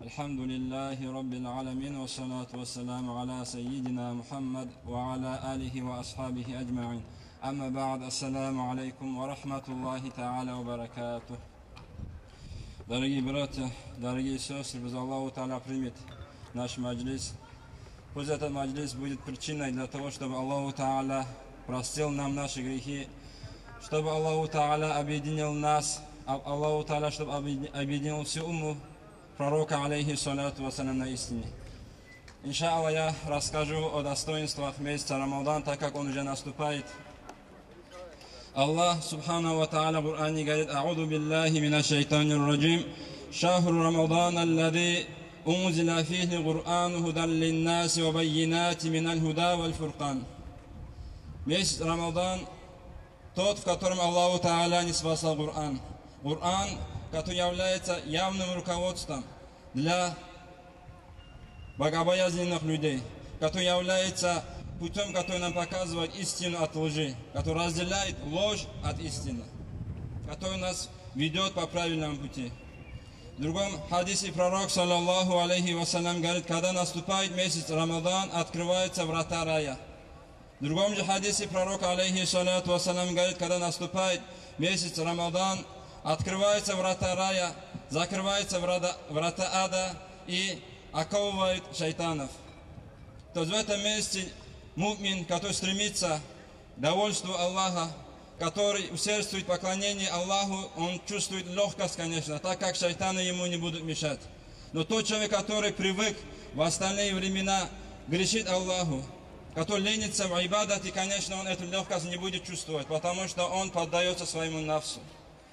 الحمد لله رب العالمين والصلاة والسلام على سيدنا محمد وعلى آله وأصحابه أجمعين. أما بعد، السلام عليكم ورحمة الله تعالى وبركاته. Дорогие братья, дорогие сестры, пусть Аллах Та'аля примет наш маджлис. Пусть этот маджлис будет причиной для того, чтобы Аллах Та'аля простил нам наши грехи, чтобы Аллах Та'аля объединил нас, Аллах Та'аля, чтобы объединил всю умму пророка, алейхи салату вассалям, на истине. Иншаллах, я расскажу о достоинствах месяца Рамадан, так как он уже наступает. Аллах Субхану ва Та'аля в Коране говорит: «А'уду биллахи минаш шайтанир раджим, шахру Рамадан аллади унзила фихи Кур'ану худан линнаси ва баййинати миналь худа валь фуркан». Месяц Рамадан тот, в котором Аллаху Та'аля ниспослал Коран. Коран, который является явным руководством для богобоязненных людей, который является путем, который нам показывает истину от лжи, который разделяет ложь от истины, который нас ведет по правильному пути. В другом хадисе пророк, саллаллаху алейхи вассалям, говорит: когда наступает месяц Рамадан, открываются врата рая. В другом же хадисе пророк, алейхи салату вассалям, говорит: когда наступает месяц Рамадан, открываются врата рая, закрываются врата ада и оковывают шайтанов. То есть в этом месте мумин, который стремится к довольству Аллаха, который усердствует в поклонении Аллаху, он чувствует легкость, конечно, так как шайтаны ему не будут мешать. Но тот человек, который привык в остальные времена грешить Аллаху, который ленится в ибадате, конечно, он эту легкость не будет чувствовать, потому что он поддается своему нафсу.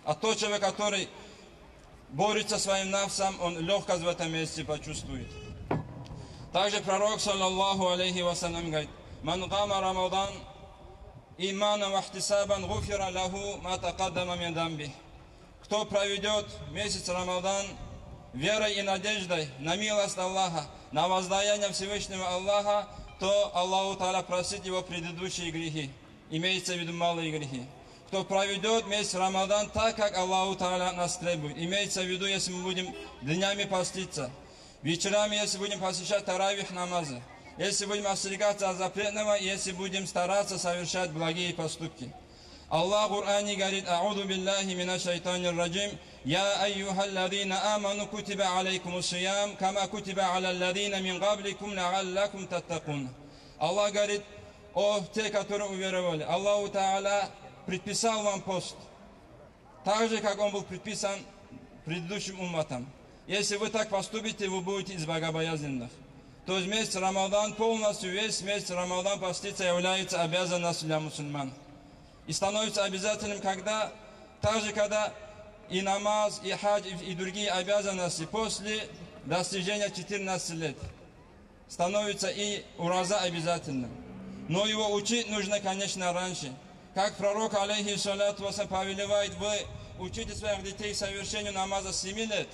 А тот человек, который борется своим нафсом, он легкость в этом месте почувствует. Также пророк, саллаллаху алейхи вассалям, говорит: «Ман кама Рамадан имана ва ихтисабан гуфира лаху ма тақаддама мин дамби». Кто проведет месяц Рамадан верой и надеждой на милость Аллаха, на воздаяние Всевышнего Аллаха, то Аллаху Та'аля простит его предыдущие грехи, имеется в виду малые грехи. Кто проведет месяц Рамадан так, как Аллаху Та'аля нас требует, имеется в виду, если мы будем днями поститься, вечерами, если будем посещать таравих намазы, если будем остерегаться от запретного, если будем стараться совершать благие поступки. Аллах в Коране говорит: «А'уду биллахи минаш шайтанир раджим, я айюхалладина аману кутиба алейкумус сиям, кама кутиба алялладина мин кабликум ла'аллакум таттакун». Аллах говорит: о те, которые уверовали, Аллаху Та'аля предписал вам пост, так же, как он был предписан предыдущим умматам. Если вы так поступите, вы будете из богобоязненных. То есть месяц Рамадан полностью, весь месяц Рамадан поститься является обязанностью для мусульман. И становится обязательным, когда, также когда и намаз, и хадж, и другие обязанности после достижения 14 лет становится и ураза обязательным. Но его учить нужно, конечно, раньше. Как пророк, алейхи салату вассалям, повелевает: вы учите своих детей совершению намаза с 7 лет.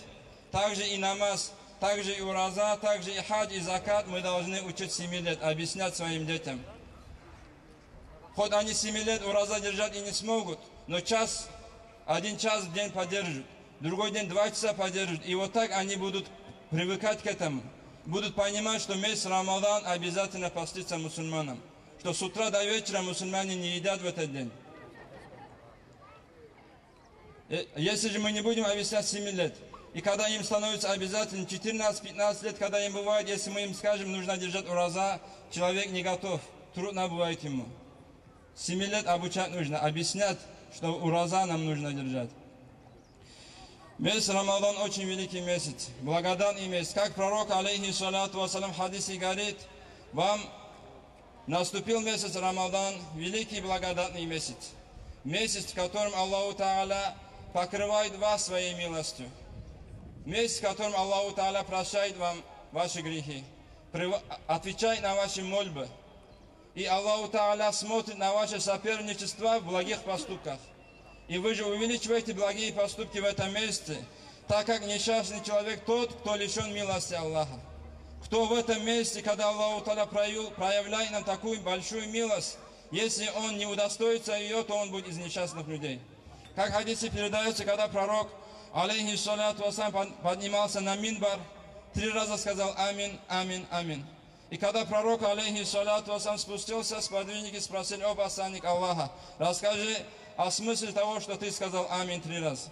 Также и намаз, также и ураза, также и хадж, и закат мы должны учить 7 лет, объяснять своим детям. Хоть они 7 лет ураза держать и не смогут, но один час в день поддержат, другой день 2 часа поддержат. И вот так они будут привыкать к этому, будут понимать, что месяц Рамадан обязательно поститься мусульманам, что с утра до вечера мусульмане не едят в этот день. Если же мы не будем объяснять 7 лет, и когда им становится обязательно 14-15 лет, когда им бывает, если мы им скажем, нужно держать ураза, человек не готов, трудно бывает ему. 7 лет обучать нужно, объяснять, что ураза нам нужно держать. Месяц Рамадан очень великий месяц, благодатный месяц. Как пророк, алейхи салату вассалям, в хадисе говорит: вам наступил месяц Рамадан, великий благодатный месяц. Месяц, в котором Аллаху Та'аля покрывает вас своей милостью. Месяц, в котором Аллаху Та'аля прощает вам ваши грехи, отвечает на ваши мольбы. И Аллаху Та'аля смотрит на ваше соперничество в благих поступках. И вы же увеличиваете благие поступки в этом месяце, так как несчастный человек тот, кто лишен милости Аллаха. Кто в этом месте, когда Аллаху Та'аля проявляет нам такую большую милость, если он не удостоится ее, то он будет из несчастных людей. Как в хадисе передается, когда пророк, алейхи салату вассалям, поднимался на минбар, 3 раза сказал амин, амин, амин. И когда пророк, алейхиссалату вассалям, спустился, сподвижники спросили: о посланник Аллаха, расскажи о смысле того, что ты сказал амин 3 раза.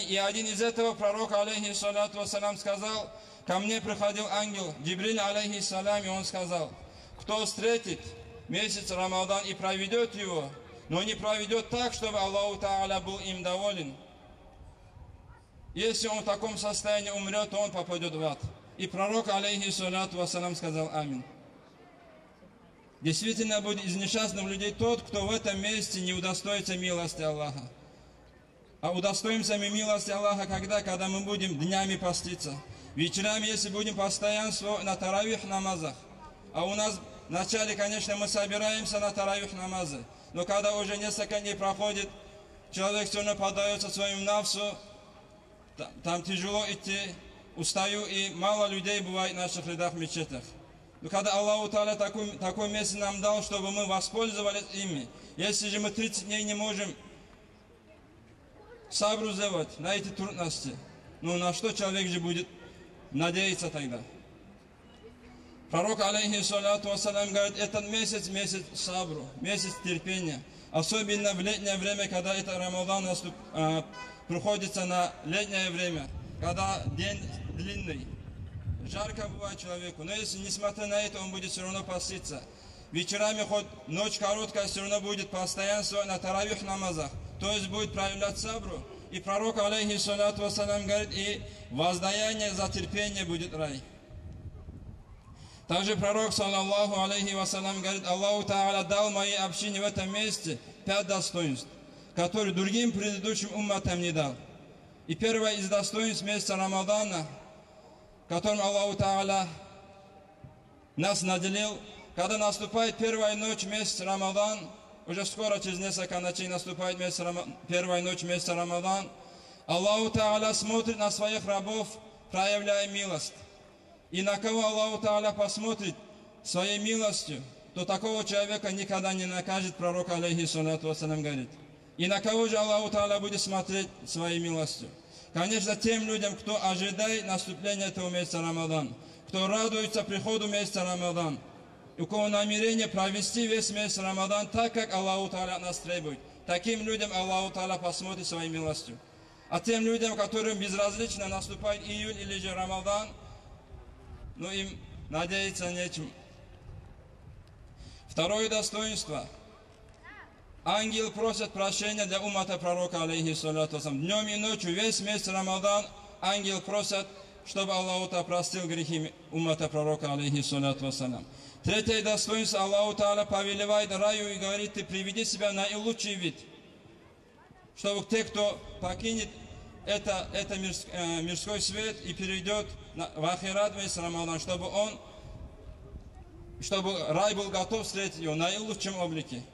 И один из этого пророк, алейхиссалату вассалям, сказал: ко мне приходил ангел Джибриль, алейхиссалям, и он сказал: кто встретит месяц Рамадан и проведет его, но не проведет так, чтобы Аллаху Тааля был им доволен, если он в таком состоянии умрет, то он попадет в ад. И пророк, алейхиссалату вассалям, сказал амин. Действительно будет из несчастных людей тот, кто в этом месяце не удостоится милости Аллаха. А удостоимся мы милости Аллаха когда мы будем днями поститься. Вечерами, если будем постоянство на таравих намазах. А у нас вначале, конечно, мы собираемся на таравих намазы. Но когда уже несколько дней проходит, человек все равно поддается своему нафсу, там тяжело идти, устаю, и мало людей бывает в наших рядах в мечетях. Но когда Аллаху Тааля такой месяц нам дал, чтобы мы воспользовались ими, если же мы 30 дней не можем сабру сделать на эти трудности, ну на что человек же будет надеяться тогда? Пророк, алейхиссалату вассалям, говорит: этот месяц, месяц сабру, месяц терпения. Особенно в летнее время, когда это Рамадан приходится на летнее время, когда день длинный, жарко бывает человеку. Но если несмотря на это, он будет все равно поститься. Вечерами, хоть ночь короткая, все равно будет постоянство на таравих намазах. То есть будет проявлять сабру. И пророк, алейхиссалату вассалям, говорит: и воздаяние за терпение будет рай. Также пророк, саллаллаху алейхи вассалям, говорит: Аллаху Тааля дал моей общине в этом месте 5 достоинств, которые другим предыдущим умматам не дал. И первое из достоинств месяца Рамадана, которым Аллаху Тааля нас наделил, когда наступает первая ночь месяца Рамадан, уже скоро, через несколько ночей наступает первая ночь месяца Рамадан, Аллаху Тааля смотрит на своих рабов, проявляя милость. И на кого Аллаху Тааля посмотрит своей милостью, то такого человека никогда не накажет, пророк, алейхиссалату вассалям, говорит. И на кого же Аллаху Тааля будет смотреть своей милостью? Конечно, тем людям, кто ожидает наступления этого месяца Рамадан, кто радуется приходу месяца Рамадан, и у кого намерение провести весь месяц Рамадан так, как Аллаху Тааля нас требует. Таким людям Аллаху Тааля посмотрит своей милостью. А тем людям, которым безразлично наступает июль или же Рамадан, но им надеяться нечем. Второе достоинство. Ангел просит прощения для уммата пророка, алейхиссалату вассалям. Днем и ночью, весь месяц Рамадан, ангел просит, чтобы Аллах простил грехи уммата пророка, алейхиссалату вассалям. Третье достоинство. Аллаху Тааля повелевает раю и говорит: ты приведи себя на наилучший вид, чтобы те, кто покинет это мирской свет и перейдет в ахират весь Рамадан, чтобы рай был готов встретить его в наилучшем облике.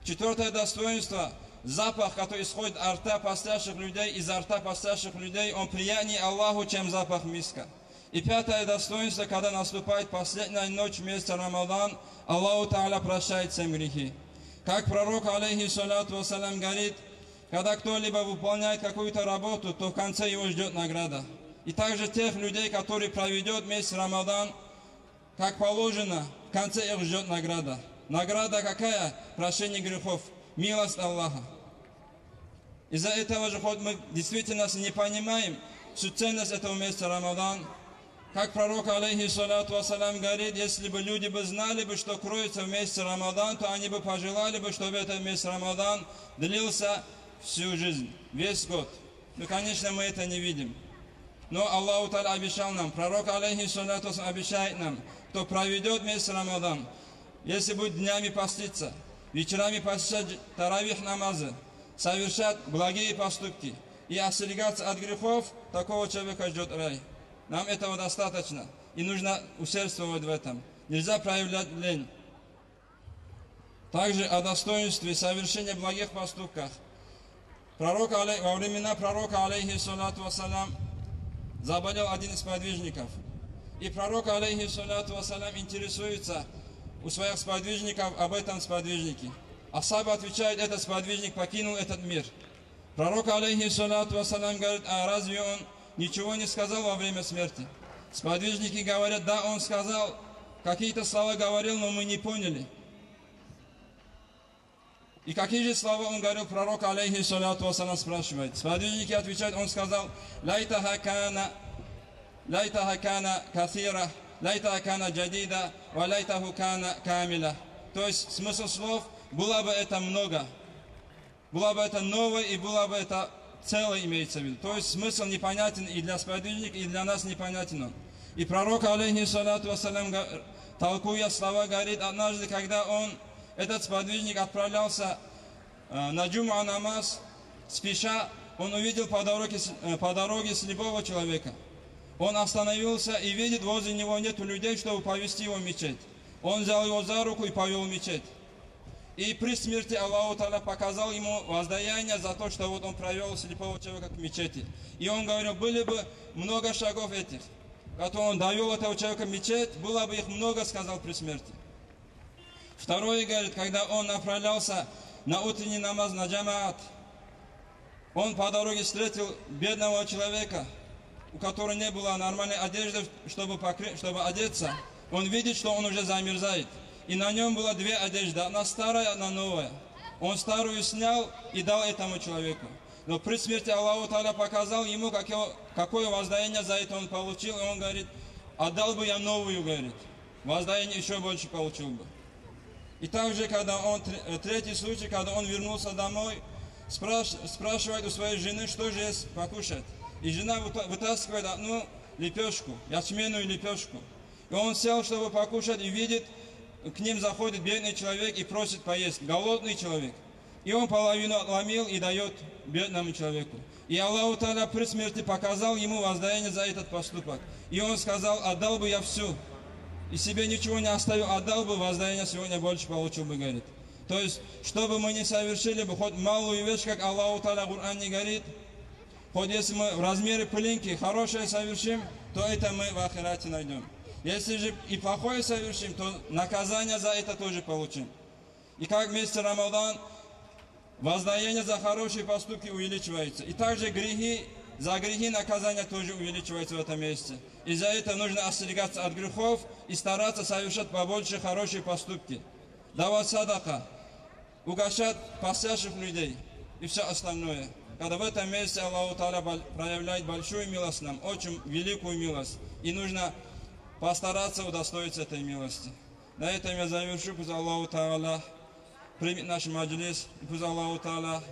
Четвертое достоинство. Запах, который исходит от рта постящих людей, изо рта постящих людей, он приятнее Аллаху, чем запах миска. И пятое достоинство, когда наступает последняя ночь месяца Рамадан, Аллаху Тааля прощает всем грехи. Как пророк, алейхиссалату вассалям, говорит: когда кто-либо выполняет какую-то работу, то в конце его ждет награда. И также тех людей, которые проведет месяц Рамадан, как положено, в конце их ждет награда. Награда какая? Прощение грехов, милость Аллаха. Из-за этого же, хоть мы действительно не понимаем всю ценность этого месяца Рамадан, как пророк, алейхиссалату вассалям, говорит: если бы люди знали, что кроется в месяце Рамадан, то они бы пожелали, чтобы этот месяц Рамадан длился всю жизнь, весь год. Но, конечно, мы это не видим. Но Аллаху Тааля обещал нам, пророк, алейхиссалату вассалям, обещает нам, кто проведет месяц Рамадан, если будет днями поститься, вечерами посещать таравих намазы, совершать благие поступки и остерегаться от грехов, такого человека ждет рай. Нам этого достаточно, и нужно усердствовать в этом. Нельзя проявлять лень. Также о достоинстве совершения благих поступков. Во времена пророка, алейхиссалату вассалям, заболел один из подвижников. И пророк, алейхиссалату вассалям, интересуется у своих сподвижников об этом сподвижнике. Асхабы отвечают: этот сподвижник покинул этот мир. Пророк, алейхиссалату вассалям, говорит: а разве он ничего не сказал во время смерти? Сподвижники говорят, да, он сказал, какие-то слова говорил, но мы не поняли. И какие же слова он говорил, пророк, алейхиссалату вассалам, спрашивает. Сподвижники отвечают, он сказал, лайтаха кана каthира, лайтаха кана джадида, ва лайтаху кана камиля. То есть смысл слов, было бы это много, было бы это новое и было бы это целое, имеется в виду. То есть смысл непонятен и для сподвижников, и для нас непонятен он. И пророк, алейхиссалату вассалам, толкуя слова, говорит, однажды, когда этот сподвижник отправлялся на джум'а намаз, спеша, он увидел по дороге слепого человека. Он остановился и видит, возле него нет людей, чтобы повести его в мечеть. Он взял его за руку и повел в мечеть. И при смерти Аллаху Та'аля показал ему воздаяние за то, что вот он провел слепого человека к мечети. И он говорил, были бы много шагов этих, которые он довел этого человека в мечеть, было бы их много, сказал при смерти. Второе, говорит, когда он направлялся на утренний намаз, на джамаат, он по дороге встретил бедного человека, у которого не было нормальной одежды, чтобы одеться. Он видит, что он уже замерзает. И на нем было две одежды, одна старая, одна новая. Он старую снял и дал этому человеку. Но при смерти Аллаху Та'аля показал ему, какое воздаяние за это он получил. И он говорит, отдал бы я новую, говорит. Воздаяние еще больше получил бы. И также, когда третий случай, когда он вернулся домой, спрашивает у своей жены, что же есть покушать. И жена вытаскивает одну лепешку, ячменную лепешку. И он сел, чтобы покушать, и видит, к ним заходит бедный человек и просит поесть, голодный человек. И он половину отломил и дает бедному человеку. И Аллаху Та'аля при смерти показал ему воздаяние за этот поступок. И он сказал, отдал бы я всю. И себе ничего не оставил, отдал бы, воздаяние сегодня больше получил бы, говорит. То есть, что бы мы ни совершили бы, хоть малую вещь, как Аллаху Та'аля в Коране говорит, хоть если мы в размере пылинки хорошее совершим, то это мы в ахирате найдем. Если же и плохое совершим, то наказание за это тоже получим. И как вместе Рамадан, воздаяние за хорошие поступки увеличивается. И также за грехи наказание тоже увеличивается в этом месте. И за это нужно остерегаться от грехов и стараться совершать побольше хорошие поступки. Давать садака, угощать постящих людей и все остальное. Когда в этом месте Аллаху Та'аля проявляет большую милость нам, очень великую милость. И нужно постараться удостоиться этой милости. На этом я завершу. Пусть Аллаху Та'аля примет наш маджлис. Пусть Аллаху Та'аля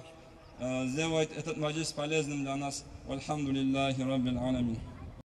сделает этот маджлис полезным для нас. Вальхамду лиллахи раббил аламин.